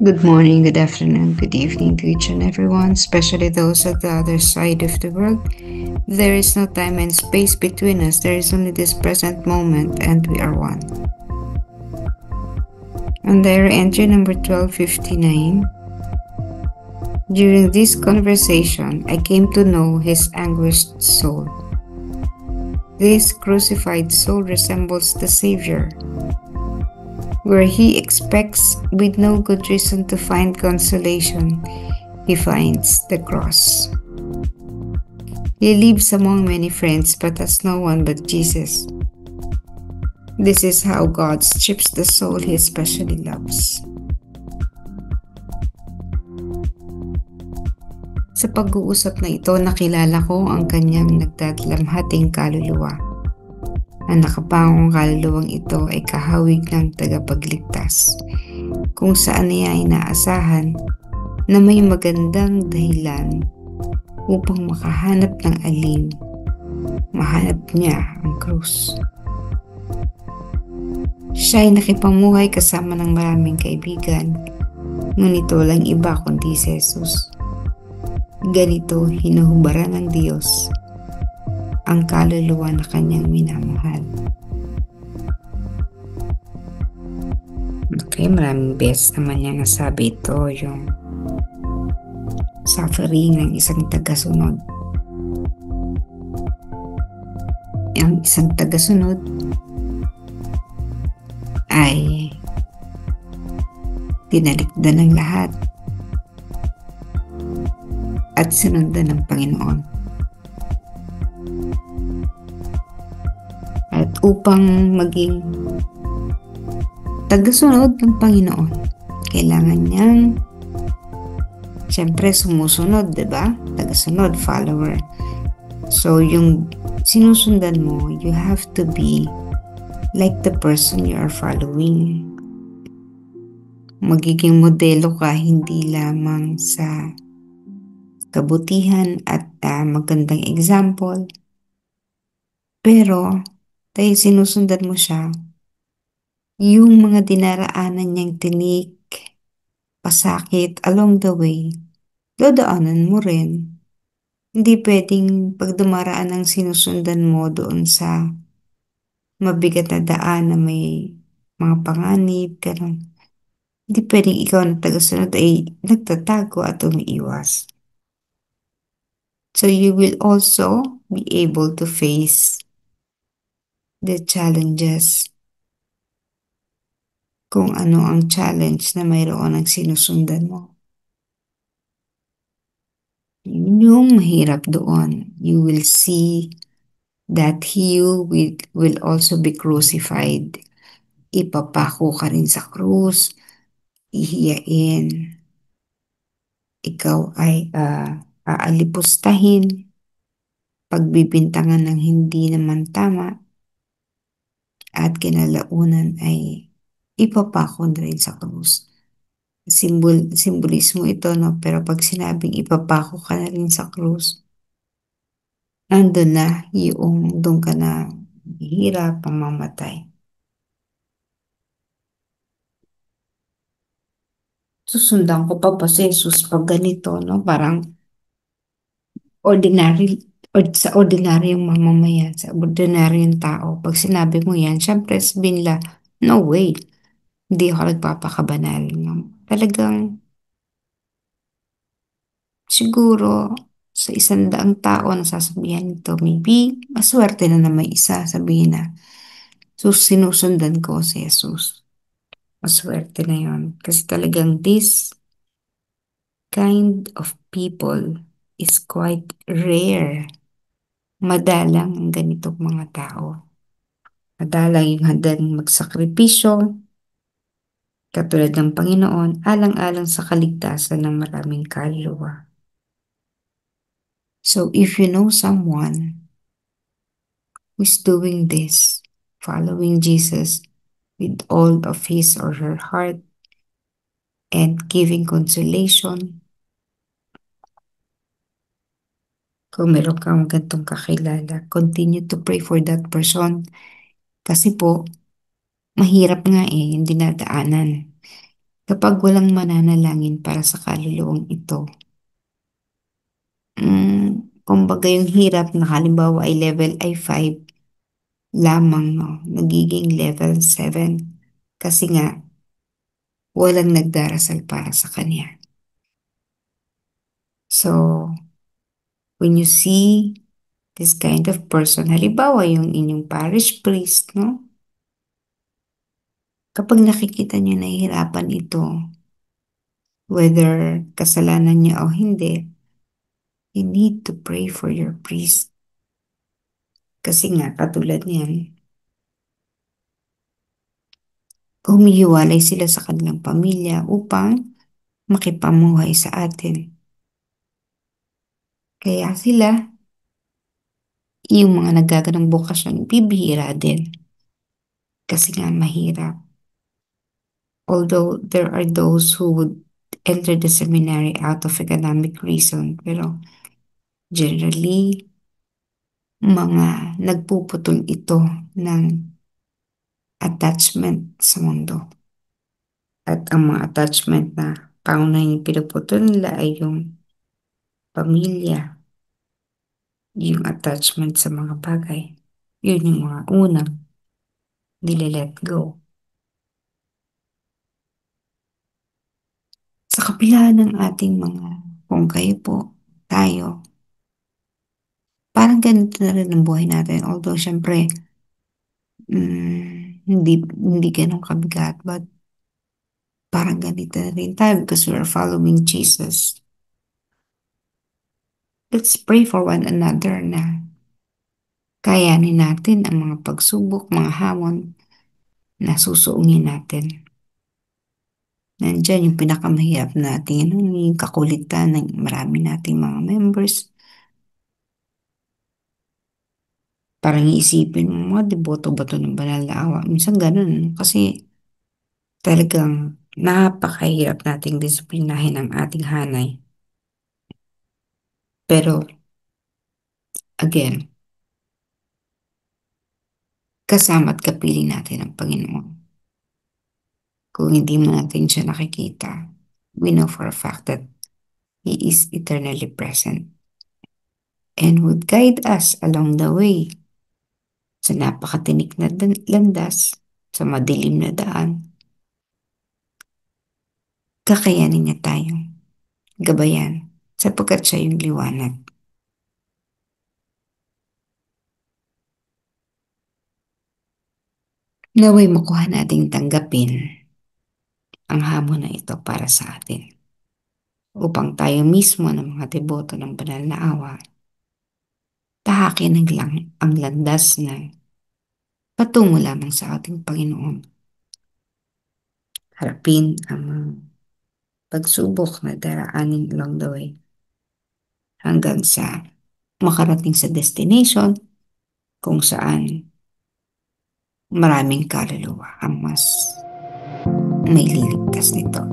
Good morning, good afternoon, good evening to each and everyone, especially those at the other side of the world. There is no time and space between us, there is only this present moment, and we are one. On diary entry number 1259, during this conversation, I came to know his anguished soul. This crucified soul resembles the Savior, where he expects, with no good reason to find consolation, he finds the cross. He lives among many friends but has no one but Jesus. This is how God strips the soul he especially loves. Sa pag-uusap na ito, nakilala ko ang kanyang nagdadalamhating kaluluwa. Ang nakapangong kaluluwang ito ay kahawig ng tagapagligtas, kung saan niya ay naasahan na may magandang dahilan upang makahanap ng alin, mahanap niya ang krus. Siya ay nakipamuhay kasama ng maraming kaibigan, ngunit walang iba kundi si Jesus. Ganito hinuhubaran ng Diyos ang kaluluwa na kanyang minamahal. Okay, maraming beses naman niya nasabi ito, yung suffering ng isang tagasunod. Ang isang tagasunod ay tinalikdan ng lahat at sinundan ng Panginoon. At upang maging tagasunod ng Panginoon, kailangan niyang siyempre sumusunod, diba? Tagasunod, follower. So, yung sinusundan mo, you have to be like the person you are following. Magiging modelo ka hindi lamang sa kabutihan at magandang example, pero dahil sinusundan mo siya, yung mga dinaraanan niyang tinik, pasakit along the way, dodaanan mo rin. Hindi pwedeng pag dumaraan ang sinusundan mo doon sa mabigat na daan na may mga panganib, gano'n. Hindi pwedeng ikaw na tagasunod ay nagtatago at umiiwas. So you will also be able to face the challenges, kung ano ang challenge na mayroon ang sinusundan mo. Yung mahirap doon, you will see that you will also be crucified. Ipapako ka rin sa krus, ihiyain, ikaw ay aalipustahin, pagbibintangan ng hindi naman tama, at kinalaunan ay ipapako na rin sa krus. Simbolismo ito, no? Pero pag sinabing ipapako ka na rin sa krus, nandun na yung doon ka na hirap, pamamatay. Susundan ko pa ba si Jesus pag ganito, no? Parang ordinary, sa ordinaryong mamamayan, sa ordinaryong tao. Pag sinabi mo yan, syempre sabihin nila, no way, hindi ako nagpapakabanal. No? Talagang siguro sa 100 tao na sasabihan nito, maybe maswerte na may isa sabihin na, so sinusundan ko si Jesus. Maswerte na yon. Kasi talagang this kind of people is quite rare. Madalang ang ganitong mga tao. Madalang yung handang magsakripisyo, katulad ng Panginoon, alang-alang sa kaligtasan ng maraming kaluluwa. So if you know someone who's doing this, following Jesus with all of his or her heart and giving consolation, kung meron kang gantong kakilala, continue to pray for that person. Kasi po, mahirap nga yung dinadaanan. Kapag walang mananalangin para sa kaluluwang ito, kumbaga yung hirap na halimbawa ay level ay 5 lamang, no? Nagiging level 7 kasi nga walang nagdarasal para sa kanya. So, when you see this kind of person, halimbawa yung inyong parish priest, no? Kapag nakikita niyo nahihirapan ito, whether kasalanan niya o hindi, you need to pray for your priest. Kasi nga, katulad niyan, humihiwalay sila sa kanilang pamilya upang makipamuhay sa atin. Kaya sila, yung mga nagaganang bukasyon, bibihira din. Kasi nga mahirap. Although there are those who would enter the seminary out of economic reason, pero generally, mga nagpuputol ito ng attachment sa mundo. At ang mga attachment na pangunahing pinuputol nila ay yung pamilya, yung attachment sa mga bagay. Yun yung mga unang nile-let go. Sa kabila ng ating mga, kung kayo po, tayo, parang ganito na rin ang buhay natin. Although, syempre, hindi ganun kabigat, but parang ganito na rin tayo because we are following Jesus. Let's pray for one another na kayanin natin ang mga pagsubok, mga hamon na susuungin natin. Nandyan yung pinakamahirap natin, yung kakulitan ng marami nating mga members. Parang iisipin mo, mga deboto ba ito ng banal na awa? Minsan ganun, kasi talagang napakahirap nating disiplinahin ang ating hanay. Pero, again, kasama at kapiling natin ang Panginoon. Kung hindi mo natin siya nakikita, we know for a fact that He is eternally present and would guide us along the way sa napakatinik na landas, sa madilim na daan. Kakayanin niya tayong gabayan sapagkat siya yung liwanag. Naway makuha nating tanggapin ang hamon na ito para sa atin upang tayo mismo ng mga deboto ng banal na awa tahakin ang landas na patungo lamang sa ating Panginoon. Harapin ang mga pagsubok na daraanin along the way hanggang sa makarating sa destination kung saan maraming kaluluwa ang mas may liligtas nito.